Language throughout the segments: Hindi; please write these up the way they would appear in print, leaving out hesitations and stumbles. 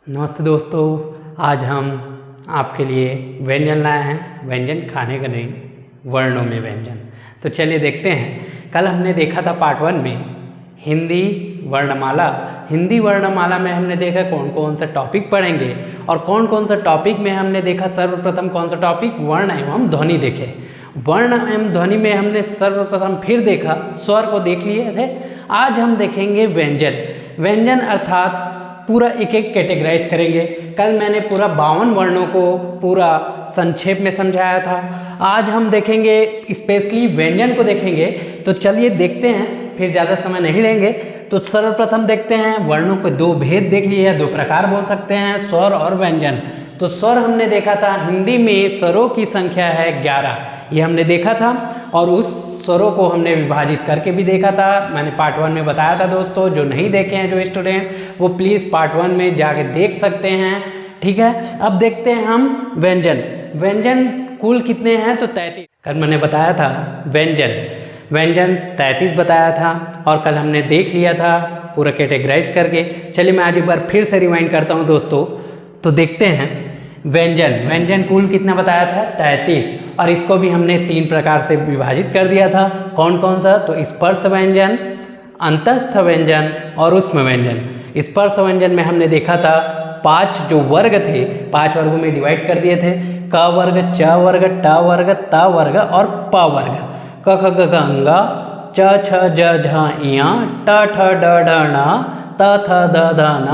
नमस्ते दोस्तों, आज हम आपके लिए व्यंजन लाए हैं। व्यंजन खाने का नहीं, वर्णों में व्यंजन। तो चलिए देखते हैं। कल हमने देखा था पार्ट 1 में हिंदी वर्णमाला। हिंदी वर्णमाला में हमने देखा कौन कौन सा टॉपिक पढ़ेंगे और कौन कौन सा टॉपिक में हमने देखा। सर्वप्रथम कौन सा टॉपिक, वर्ण एवं ध्वनि देखे। वर्ण एवं ध्वनि में हमने सर्वप्रथम फिर देखा, स्वर को देख लिए थे। आज हम देखेंगे व्यंजन। व्यंजन अर्थात पूरा एक एक कैटेगराइज करेंगे। कल मैंने पूरा 52 वर्णों को पूरा संक्षेप में समझाया था। आज हम देखेंगे स्पेशली व्यंजन को देखेंगे। तो चलिए देखते हैं, फिर ज़्यादा समय नहीं लेंगे। तो सर्वप्रथम देखते हैं वर्णों के दो भेद देख लिए, दो प्रकार बोल सकते हैं, स्वर और व्यंजन। तो स्वर हमने देखा था, हिंदी में स्वरों की संख्या है 11, ये हमने देखा था। और उस स्वरों को हमने विभाजित करके भी देखा था। मैंने पार्ट 1 में बताया था दोस्तों। जो नहीं देखे हैं जो स्टूडेंट, वो प्लीज़ पार्ट 1 में जाके देख सकते हैं। ठीक है, अब देखते हैं हम व्यंजन। व्यंजन कुल कितने हैं? तो 33। कल मैंने बताया था व्यंजन 33 बताया था और कल हमने देख लिया था पूरा कैटेगराइज करके। चलिए मैं आज एक बार फिर से रिवाइंड करता हूँ दोस्तों। तो देखते हैं व्यंजन कुल कितना बताया था? 33। और इसको भी हमने 3 प्रकार से विभाजित कर दिया था। कौन कौन सा? तो स्पर्श व्यंजन, अंतस्थ व्यंजन और ऊष्म व्यंजन। स्पर्श व्यंजन में हमने देखा था 5 जो वर्ग थे, 5 वर्गों में डिवाइड कर दिए थे। क वर्ग, च वर्ग, ट वर्ग, त वर्ग और प वर्ग। क ख ग घ ङ, च छ ज झ ञ, ट ठ ड ढ ण, त थ द ध न,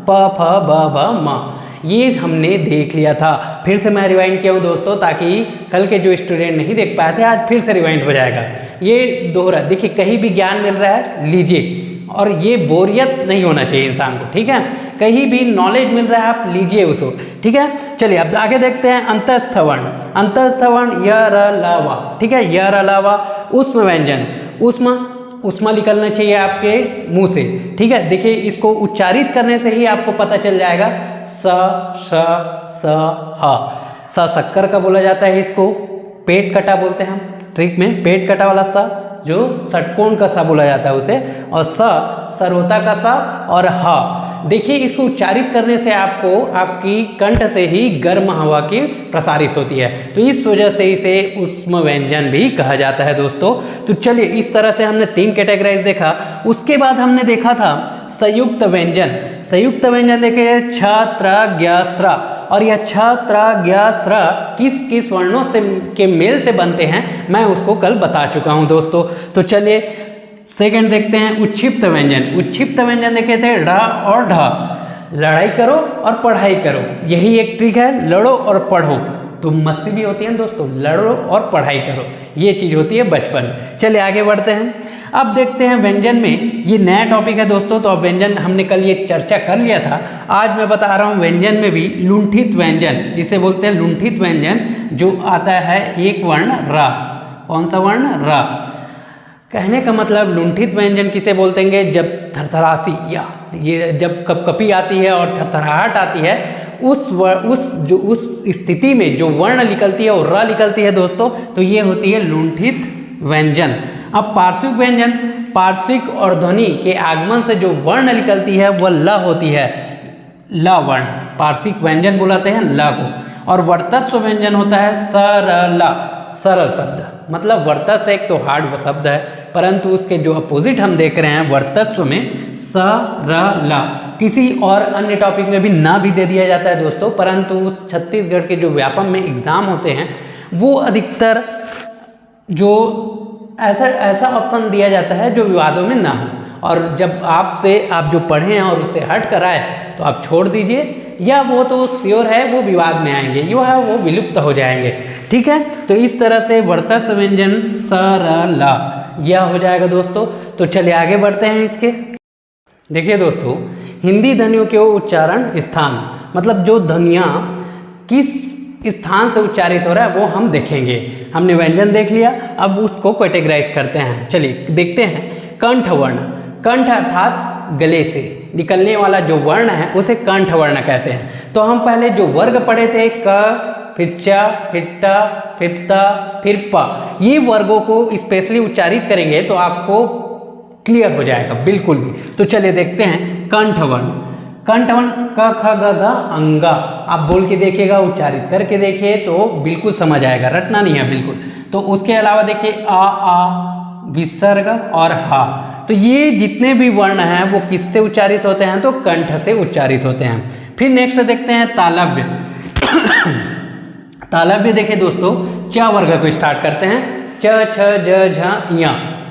प फ ब भ म। ये हमने देख लिया था। फिर से मैं रिवाइंड किया हूँ दोस्तों, ताकि कल के जो स्टूडेंट नहीं देख पाए थे, आज फिर से रिवाइंड हो जाएगा। ये दोहरा देखिए, कहीं भी ज्ञान मिल रहा है लीजिए, और ये बोरियत नहीं होना चाहिए इंसान को। ठीक है, कहीं भी नॉलेज मिल रहा है आप लीजिए उसको। ठीक है, चलिए अब आगे देखते हैं अंतस्थ वर्ण। अंतस्थ वर्ण य र ल व। ठीक है, य र ल व। ऊष्म व्यंजन, ऊष्मा निकलना चाहिए आपके मुंह से। ठीक है, देखिए इसको उच्चारित करने से ही आपको पता चल जाएगा। स श स ह। स शक्कर का बोला जाता है, इसको पेट कटा बोलते हैं हम ट्रिक में। पेट कटा वाला स जो षटकोण का सा बोला जाता है उसे, और स सर्वोता का सा, और ह देखिए इसको उच्चारित करने से आपको आपकी कंठ से ही गर्म हवा की प्रसारित होती है, तो इस वजह से इसे ऊष्म व्यंजन भी कहा जाता है दोस्तों। तो चलिए इस तरह से हमने 3 कैटेगराइज देखा। उसके बाद हमने देखा था संयुक्त व्यंजन। संयुक्त व्यंजन देखे छ त्र ज्ञ स्र, और यह छ त्र ज्ञ स्र किस किस वर्णों से के मेल से बनते हैं मैं उसको कल बता चुका हूँ दोस्तों। तो चलिए सेकंड देखते हैं उच्छिप्त व्यंजन। उच्छिप्त व्यंजन देखे थे ढ और ढ। लड़ाई करो और पढ़ाई करो, यही एक ट्रिक है, लड़ो और पढ़ो। तो मस्ती भी होती है दोस्तों, लड़ो और पढ़ाई करो, ये चीज़ होती है बचपन। चलिए आगे बढ़ते हैं। अब देखते हैं व्यंजन में, ये नया टॉपिक है दोस्तों। तो अब व्यंजन हमने कल ये चर्चा कर लिया था। आज मैं बता रहा हूँ व्यंजन में भी लुंठित व्यंजन, जिसे बोलते हैं लुंठित व्यंजन, जो आता है एक वर्ण र। कौन सा वर्ण? र। कहने का मतलब लुंठित व्यंजन किसे बोलते हैं? जब थरथरासी या ये जब कपकपी आती है और थरथराहट आती है, उस स्थिति में जो वर्ण निकलती है और र निकलती है दोस्तों, तो ये होती है लुंठित व्यंजन। अब पार्श्विक व्यंजन, पार्श्विक और ध्वनि के आगमन से जो वर्ण निकलती है वह ल होती है, ल वर्ण। पार्श्विक व्यंजन बुलाते हैं ल को। और वर्चस्व व्यंजन होता है सरल, सरल शब्द। मतलब वर्चस्व एक तो हार्ड शब्द है, परंतु उसके जो अपोजिट हम देख रहे हैं वर्चस्व में सरल। किसी और अन्य टॉपिक में भी ना भी दे दिया जाता है दोस्तों, परंतु छत्तीसगढ़ के जो व्यापम में एग्जाम होते हैं वो अधिकतर जो ऐसा ऑप्शन दिया जाता है जो विवादों में ना हो, और जब आप जो पढ़ें और उससे हट कर आए तो आप छोड़ दीजिए, या वो तो श्योर है वो विवाद में आएंगे, यो है वो विलुप्त हो जाएंगे। ठीक है, तो इस तरह से वर्चस्व व्यंजन सरल यह हो जाएगा दोस्तों। तो चलिए आगे बढ़ते हैं इसके। देखिए दोस्तों, हिंदी ध्वनियों के उच्चारण स्थान, मतलब जो ध्वनियाँ किस स्थान से उच्चारित हो रहा है वो हम देखेंगे। हमने व्यंजन देख लिया, अब उसको कैटेगराइज करते हैं। चलिए देखते हैं कंठ वर्ण। कंठ अर्थात गले से निकलने वाला जो वर्ण है उसे कंठ वर्ण कहते हैं। तो हम पहले जो वर्ग पढ़े थे, क, फिर च, फिर ट, फिर त, फिर प, ये वर्गों को स्पेशली उच्चारित करेंगे तो आपको क्लियर हो जाएगा बिल्कुल भी। तो चलिए देखते हैं कंठ वर्ण। कंठ वर्ण क ख ग घ अंगा। आप बोल के देखिएगा, उच्चारित करके देखिए तो बिल्कुल समझ आएगा, रटना नहीं है बिल्कुल। तो उसके अलावा देखिए आ विसर्ग और हा। तो ये जितने भी वर्ण हैं वो किससे उच्चारित होते हैं, तो कंठ से उच्चारित होते हैं। फिर नेक्स्ट देखते हैं तालव्य। तालव्य देखिए दोस्तों, च वर्ग को स्टार्ट करते हैं, च छ ज झ ञ,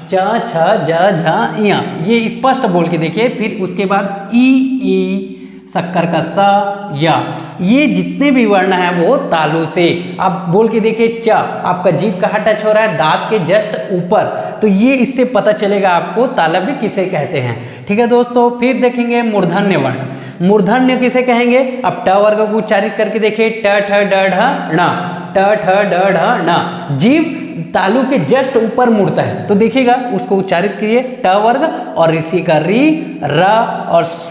च छ ज झ ञ, ये स्पष्ट बोल के देखिए। फिर उसके बाद ई शक्कर का स या, ये जितने भी वर्ण हैं वो तालु से आप बोल के देखिए। च आपका जीभ कहाँ टच हो रहा है, दांत के जस्ट ऊपर, तो ये इससे पता चलेगा आपको तालव्य किसे कहते हैं। ठीक है दोस्तों। फिर देखेंगे मूर्धन्य वर्ण। मूर्धन्य किसे कहेंगे, अब ट वर्ग को उच्चारित करके देखिए, ट ठ ड ढ ण, ट ठ ड ढ ण, जीभ तालु के जस्ट ऊपर मुड़ता है, तो देखिएगा उसको उच्चारित करिए, ट वर्ग और ऋषि का री, र और स,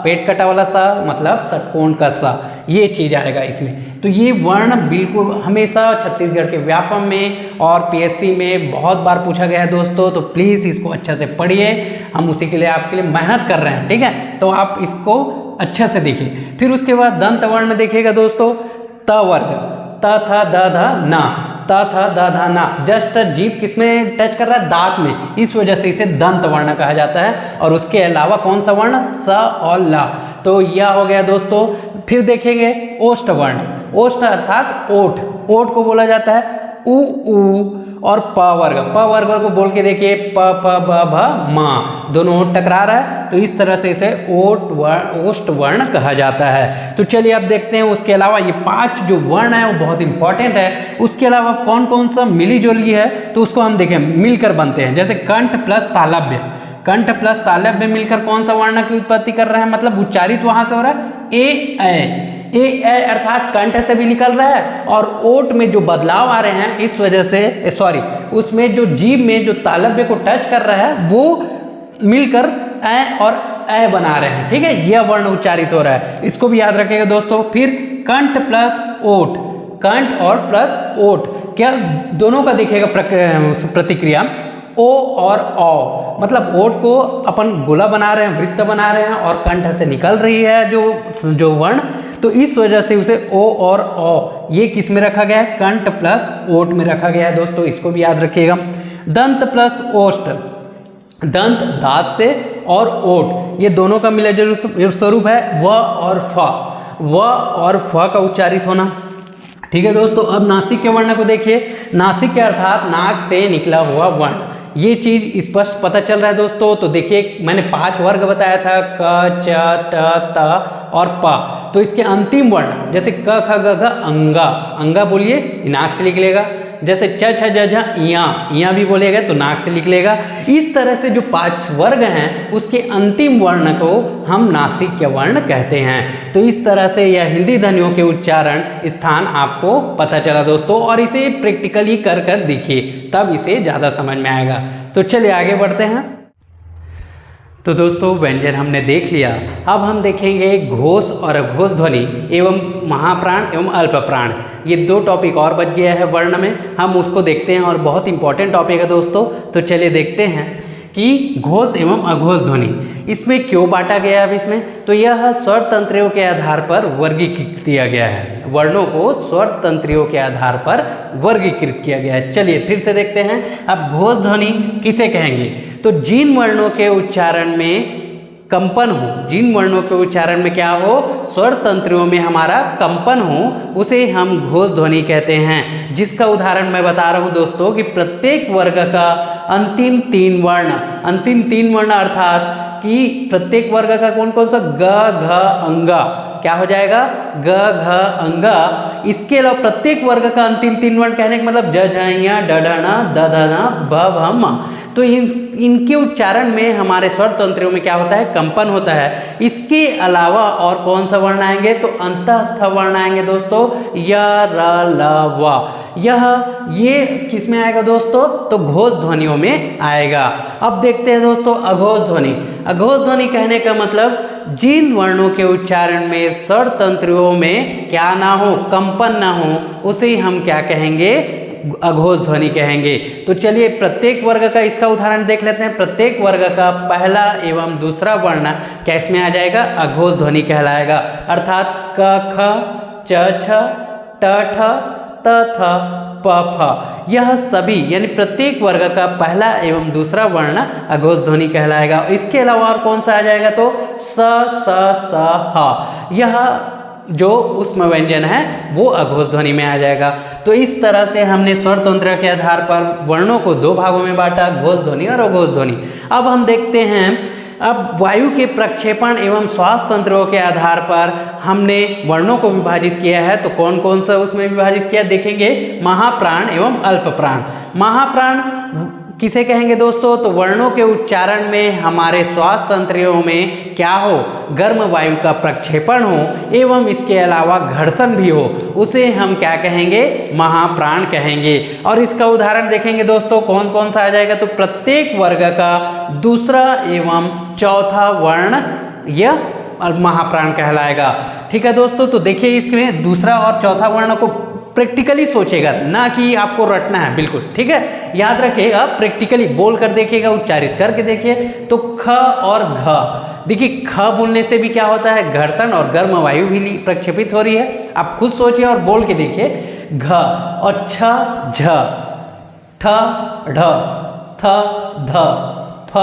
पेट कटा वाला स मतलब षटकोण का स, ये चीज आएगा इसमें। तो ये वर्ण बिल्कुल हमेशा छत्तीसगढ़ के व्यापम में और पीएससी में बहुत बार पूछा गया है दोस्तों, तो प्लीज़ इसको अच्छा से पढ़िए, हम उसी के लिए आपके लिए मेहनत कर रहे हैं। ठीक है, तो आप इसको अच्छा से देखिए। फिर उसके बाद दंत वर्ण देखिएगा दोस्तों, त वर्ग, त थ द ध न, त थ द ध न, जस्ट जीभ किसमें टच कर रहा है, दांत में, इस वजह से इसे दंत वर्ण कहा जाता है। और उसके अलावा कौन सा वर्ण, स और ल, तो यह हो गया दोस्तों। फिर देखेंगे ओष्ठ वर्ण। ओष्ठ अर्थात ओठ, ओठ को बोला जाता है उ और प वर्ग, प वर्ग को बोल के देखिए, प फ ब भ म, दोनों ओठ टकरा रहा है, तो इस तरह से इसे ओष्ठ वर्ण कहा जाता है। तो चलिए अब देखते हैं उसके अलावा ये 5 जो वर्ण है वो बहुत इंपॉर्टेंट है। उसके अलावा कौन कौन सा मिली जुली है, तो उसको हम देखें, मिलकर बनते हैं। जैसे कंठ प्लस तालव्य, कंठ प्लस तालव्य मिलकर कौन सा वर्ण की उत्पत्ति कर रहे हैं, मतलब उच्चारित वहां से हो रहा है ए अर्थात कंठ से भी निकल रहा है, और ओठ में जो बदलाव आ रहे हैं इस वजह से, सॉरी, उसमें जो जीभ में जो तालव्य को टच कर रहा है वो मिलकर ए और ए बना रहे हैं। ठीक है, यह वर्ण उच्चारित हो रहा है, इसको भी याद रखिएगा दोस्तों। फिर कंठ प्लस ओठ, कंठ और प्लस ओठ, क्या दोनों का देखिएगा प्रतिक्रिया, ओ और औ, मतलब ओठ को अपन गोला बना रहे हैं, वृत्त बना रहे हैं, और कंठ से निकल रही है जो वर्ण, तो इस वजह से उसे ओ और औ ये किस में रखा गया है, कंठ प्लस ओठ में रखा गया है दोस्तों, इसको भी याद रखिएगा। दंत प्लस ओष्ठ, दंत दांत से और ओठ, ये दोनों का मिला जुला स्वरूप है व और फ, व और फ का उच्चारित होना। ठीक है दोस्तों। अब नासिक के वर्ण को देखिए, नासिक के अर्थात नाक से निकला हुआ वर्ण, ये चीज स्पष्ट पता चल रहा है दोस्तों। तो देखिए मैंने 5 वर्ग बताया था, क च ट त और प, तो इसके अंतिम वर्ण जैसे क ख ग घ अंगा, अंगा बोलिए नाक से निकलेगा। जैसे च छ ज झ इया भी बोलेगा तो नाक से निकलेगा। इस तरह से जो 5 वर्ग हैं उसके अंतिम वर्ण को हम नासिक के वर्ण कहते हैं। तो इस तरह से यह हिंदी ध्वनियों के उच्चारण स्थान आपको पता चला दोस्तों, और इसे प्रैक्टिकली कर देखिए, तब इसे ज़्यादा समझ में आएगा। तो चलिए आगे बढ़ते हैं। तो दोस्तों व्यंजन हमने देख लिया, अब हम देखेंगे घोष और अघोष ध्वनि एवं महाप्राण एवं अल्प प्राण, ये 2 टॉपिक और बच गया है वर्ण में, हम उसको देखते हैं, और बहुत इंपॉर्टेंट टॉपिक है दोस्तों। तो चलिए देखते हैं कि घोष एवं अघोष ध्वनि इसमें क्यों बांटा गया है। अब इसमें तो यह स्वर तंत्रियों के आधार पर वर्गीकृत किया गया है, वर्णों को स्वर तंत्रियों के आधार पर वर्गीकृत किया गया है। चलिए फिर से देखते हैं। अब घोष ध्वनि किसे कहेंगे, तो जिन वर्णों के उच्चारण में कंपन हो, जिन वर्णों के उच्चारण में क्या हो, स्वर तंत्रियों में हमारा कंपन हो, उसे हम घोष ध्वनि कहते हैं। जिसका उदाहरण मैं बता रहा हूँ दोस्तों कि प्रत्येक वर्ग का अंतिम 3 वर्ण, अंतिम 3 वर्ण अर्थात कि प्रत्येक वर्ग का कौन कौन सा, ग घ अंगा, क्या हो जाएगा, ग घ अंगा। इसके अलावा प्रत्येक वर्ग का अंतिम 3 वर्ण कहने का मतलब ज झ ञ ड ढ ण द ध न भ भ म, तो इनके उच्चारण में हमारे स्वर तंत्रियों में क्या होता है, कंपन होता है। इसके अलावा और कौन सा वर्ण आएंगे, तो अंतःस्थ वर्ण आएंगे दोस्तों, य र ल व, ये किस में आएगा दोस्तों, तो घोष ध्वनियों में आएगा। अब देखते हैं दोस्तों अघोष ध्वनि। अघोष ध्वनि कहने का मतलब जिन वर्णों के उच्चारण में स्वर तंत्रियों में क्या ना हो, कंपन ना हो, उसे हम क्या कहेंगे, अघोष ध्वनि कहेंगे। तो चलिए प्रत्येक वर्ग का इसका उदाहरण देख लेते हैं। प्रत्येक वर्ग का पहला एवं दूसरा वर्ण कैसे में आ जाएगा? अघोष ध्वनि कहलाएगा। अर्थात क ख च छ ट ठ त थ प फ, यह सभी यानी प्रत्येक वर्ग का पहला एवं दूसरा वर्ण अघोष ध्वनि कहलाएगा। इसके अलावा और कौन सा आ जाएगा? तो स स स ह, यह जो ऊष्म व्यंजन है वो अघोष ध्वनि में आ जाएगा। तो इस तरह से हमने स्वर तंत्र के आधार पर वर्णों को दो भागों में बांटा, घोष ध्वनि और अघोष ध्वनि। अब हम देखते हैं, अब वायु के प्रक्षेपण एवं श्वास तंत्रों के आधार पर हमने वर्णों को विभाजित किया है। तो कौन कौन सा उसमें विभाजित किया देखेंगे? महाप्राण एवं अल्प प्राण। महाप्राण किसे कहेंगे दोस्तों? तो वर्णों के उच्चारण में हमारे श्वास तंत्रियों में क्या हो? गर्म वायु का प्रक्षेपण हो एवं इसके अलावा घर्षण भी हो, उसे हम क्या कहेंगे? महाप्राण कहेंगे। और इसका उदाहरण देखेंगे दोस्तों, कौन कौन सा आ जाएगा? तो प्रत्येक वर्ग का दूसरा एवं चौथा वर्ण यह महाप्राण कहलाएगा। ठीक है दोस्तों, तो देखिए इसमें दूसरा और चौथा वर्ण को प्रैक्टिकली सोचेगा, ना कि आपको रटना है, बिल्कुल ठीक है, याद रखिएगा। प्रैक्टिकली बोल कर देखिएगा, उच्चारित करके देखिए। तो ख और घ, देखिए ख बोलने से भी क्या होता है? घर्षण और गर्म वायु भी प्रक्षेपित हो रही है। आप खुद सोचिए और बोल के देखिए। घ और छ झ, ठ ढ, थ ध, फ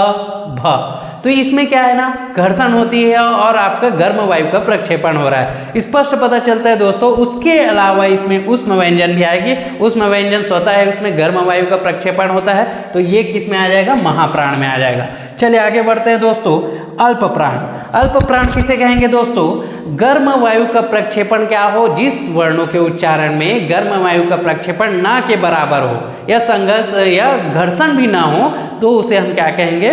भ, तो इसमें क्या है ना? घर्षण होती है और आपका गर्म वायु का प्रक्षेपण हो रहा है, स्पष्ट पता चलता है दोस्तों। उसके अलावा इसमें ऊष्म व्यंजन भी आएगी। ऊष्म व्यंजन स्वतः है, उसमें गर्म वायु का प्रक्षेपण होता है, तो ये किस में आ जाएगा? महाप्राण में आ जाएगा। चलिए आगे बढ़ते हैं दोस्तों। अल्प प्राण, अल्प प्राण किसे कहेंगे दोस्तों? गर्म वायु का प्रक्षेपण क्या हो? जिस वर्णों के उच्चारण में गर्म वायु का प्रक्षेपण ना के बराबर हो या संघर्ष या घर्षण भी ना हो, तो उसे हम क्या कहेंगे?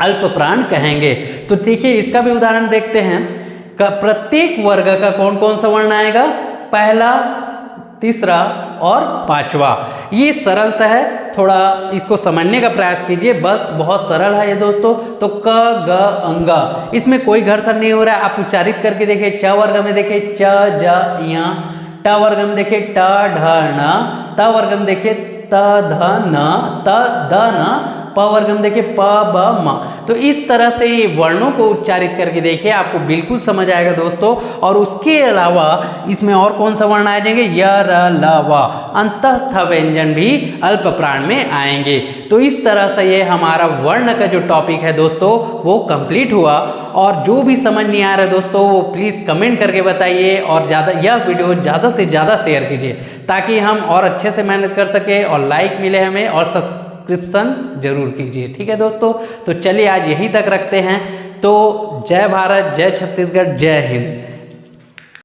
अल्प प्राण कहेंगे। तो देखिए इसका भी उदाहरण देखते हैं। प्रत्येक वर्ग का कौन कौन सा वर्ण आएगा? पहला, तीसरा और पांचवा। ये सरल सा है, थोड़ा इसको समझने का प्रयास कीजिए, बस बहुत सरल है ये दोस्तों। तो क ग अंग, इसमें कोई घर्षण नहीं हो रहा है। आप उच्चारित करके देखिए। च वर्ग में देखिए च ज य, ट वर्ग में देखिए ट ढ न, त वर्ग में देखिए त ध न, त द न, प वर्ग में देखिए प ब म। तो इस तरह से ये वर्णों को उच्चारित करके देखिए, आपको बिल्कुल समझ आएगा दोस्तों। और उसके अलावा इसमें और कौन सा वर्ण आ जाएंगे? य र ल व, अंतस्थ व्यंजन भी अल्प प्राण में आएंगे। तो इस तरह से ये हमारा वर्ण का जो टॉपिक है दोस्तों वो कंप्लीट हुआ। और जो भी समझ नहीं आ रहा है दोस्तों वो प्लीज़ कमेंट करके बताइए, और यह वीडियो ज़्यादा से ज़्यादा शेयर कीजिए ताकि हम और अच्छे से मेहनत कर सके और लाइक मिले हमें, और सब्सक्रिप्शन जरूर कीजिए। ठीक है दोस्तों, तो चलिए आज यहीं तक रखते हैं। तो जय भारत, जय छत्तीसगढ़, जय हिंद।